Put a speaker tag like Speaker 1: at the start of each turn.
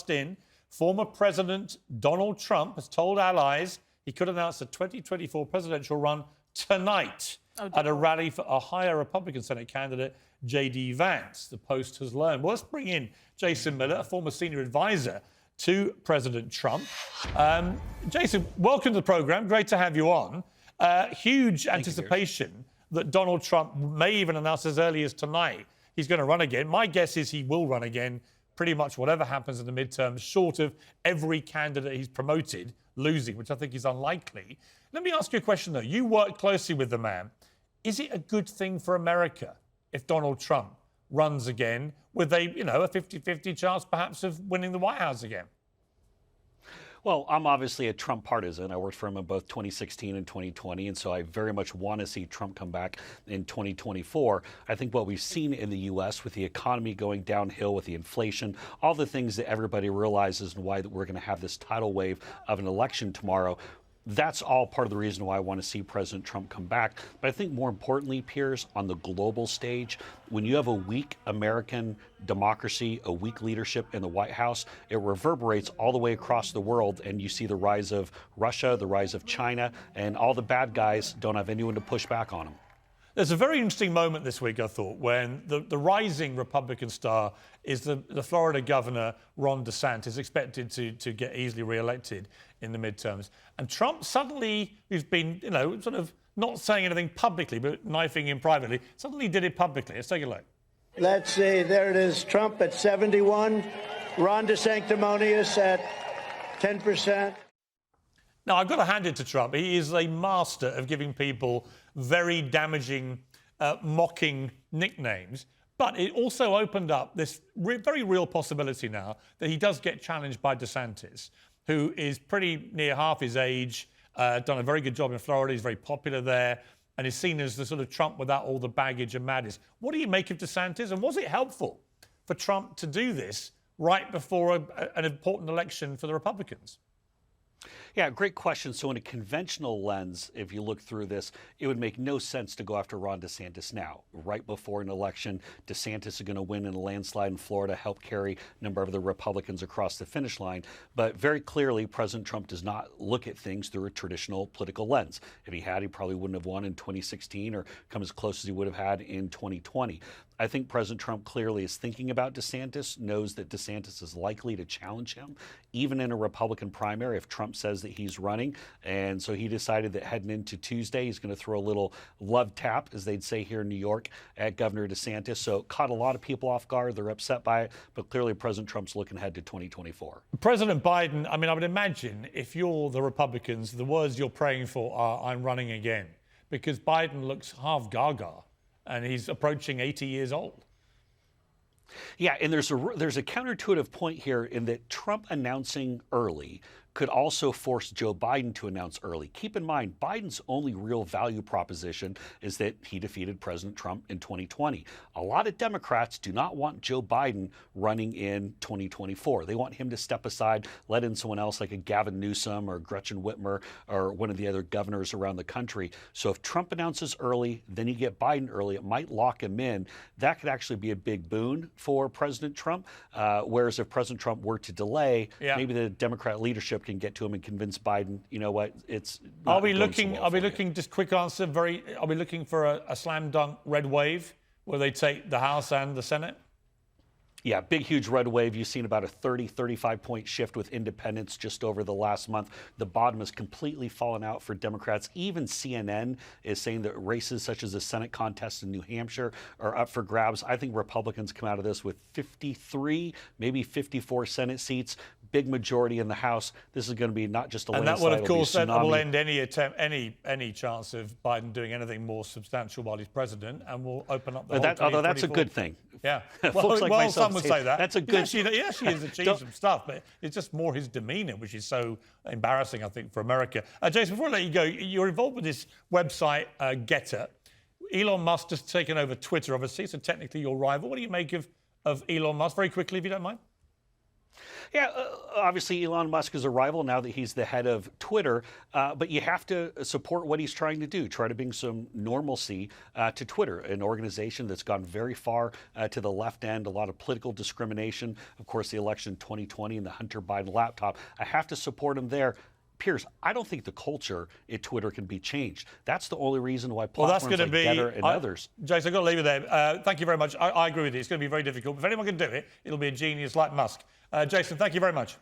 Speaker 1: In, former President Donald Trump has told allies he could announce a 2024 presidential run tonight at a rally for a higher Republican Senate candidate, J.D. Vance, the Post has learned. Well, let's bring in Jason Miller, a former senior advisor to President Trump. Jason, welcome to the programme. Great to have you on. Huge anticipation that Donald Trump may even announce as early as tonight he's going to run again. My guess is he will run again pretty much whatever happens in the midterms, short of every candidate he's promoted losing, which I think is unlikely. Let me ask you a question, though. You work closely with the man. Is it a good thing for America if Donald Trump runs again with a 50-50 chance perhaps of winning the White House again?
Speaker 2: Well, I'm obviously a Trump partisan. I worked for him in both 2016 and 2020, and so I very much want to see Trump come back in 2024. I think what we've seen in the U.S. with the economy going downhill, with the inflation, all the things that everybody realizes and why that we're going to have this tidal wave of an election tomorrow, that's all part of the reason why I want to see President Trump come back. But I think more importantly, Piers, on the global stage, when you have a weak American democracy, a weak leadership in the White House, it reverberates all the way across the world, and you see the rise of Russia, the rise of China, and all the bad guys don't have anyone to push back on them.
Speaker 1: There's a very interesting moment this week, I thought, when the rising Republican star is the Florida governor, Ron DeSantis, expected to get easily re-elected in the midterms. And Trump suddenly, who's been, sort of not saying anything publicly, but knifing him privately, suddenly did it publicly. Let's take a look.
Speaker 3: Let's see. There it is. Trump at 71. Ron DeSanctimonious at 10%.
Speaker 1: Now, I've got to hand it to Trump. He is a master of giving people very damaging, mocking nicknames. But it also opened up this very real possibility now that he does get challenged by DeSantis, who is pretty near half his age, done a very good job in Florida. He's very popular there and is seen as the sort of Trump without all the baggage and madness. What do you make of DeSantis? And was it helpful for Trump to do this right before an important election for the Republicans?
Speaker 2: Yeah, great question. So in a conventional lens, if you look through this, it would make no sense to go after Ron DeSantis now. Right before an election, DeSantis is going to win in a landslide in Florida, help carry a number of the Republicans across the finish line. But very clearly, President Trump does not look at things through a traditional political lens. If he had, he probably wouldn't have won in 2016 or come as close as he would have had in 2020. I think President Trump clearly is thinking about DeSantis, knows that DeSantis is likely to challenge him, even in a Republican primary if Trump says that he's running. And so he decided that heading into Tuesday, he's going to throw a little love tap, as they'd say here in New York, at Governor DeSantis. So it caught a lot of people off guard. They're upset by it. But clearly, President Trump's looking ahead to 2024.
Speaker 1: President Biden, I mean, I would imagine if you're the Republicans, the words you're praying for are, I'm running again, because Biden looks half gaga. And he's approaching 80 years old.
Speaker 2: Yeah, and there's a counterintuitive point here in that Trump announcing early could also force Joe Biden to announce early. Keep in mind, Biden's only real value proposition is that he defeated President Trump in 2020. A lot of Democrats do not want Joe Biden running in 2024. They want him to step aside, let in someone else like a Gavin Newsom or Gretchen Whitmer or one of the other governors around the country. So if Trump announces early, then you get Biden early, it might lock him in. That could actually be a big boon for President Trump. Whereas if President Trump were to delay, maybe the Democrat leadership can get to him and convince Biden, you know what, it's not going so well.
Speaker 1: Are we looking, just quick answer, are we looking for a slam dunk red wave where they take the House and the Senate?
Speaker 2: Yeah, big, huge red wave. You've seen about a 35 point shift with independents just over the last month. The bottom has completely fallen out for Democrats. Even CNN is saying that races such as the Senate contest in New Hampshire are up for grabs. I think Republicans come out of this with 53, maybe 54 Senate seats, big majority in the House. This is going to be not just a landslide.
Speaker 1: And that will, of course, that will end any attempt, any chance of Biden doing anything more substantial while he's president, and will open up the whole
Speaker 2: although that's a good thing.
Speaker 1: Yeah.
Speaker 2: Folks like myself
Speaker 1: some would say that.
Speaker 2: That's a good.
Speaker 1: He actually has achieved some stuff, but it's just more his demeanour, which is so embarrassing, I think, for America. Jason, before I let you go, you're involved with this website, Getter. Elon Musk has taken over Twitter, obviously, so technically your rival. What do you make of Elon Musk? Very quickly, if you don't mind.
Speaker 2: Yeah, obviously, Elon Musk is a rival now that he's the head of Twitter, but you have to support what he's trying to do, try to bring some normalcy to Twitter, an organization that's gone very far to the left end, a lot of political discrimination. Of course, the election in 2020 and the Hunter Biden laptop. I have to support him there. Piers, I don't think the culture at Twitter can be changed. That's the only reason why platforms like Getter and others.
Speaker 1: Jason, I've got to leave it there. Thank you very much. I agree with you. It's going to be very difficult. If anyone can do it, it'll be a genius like Musk. Jason, thank you very much.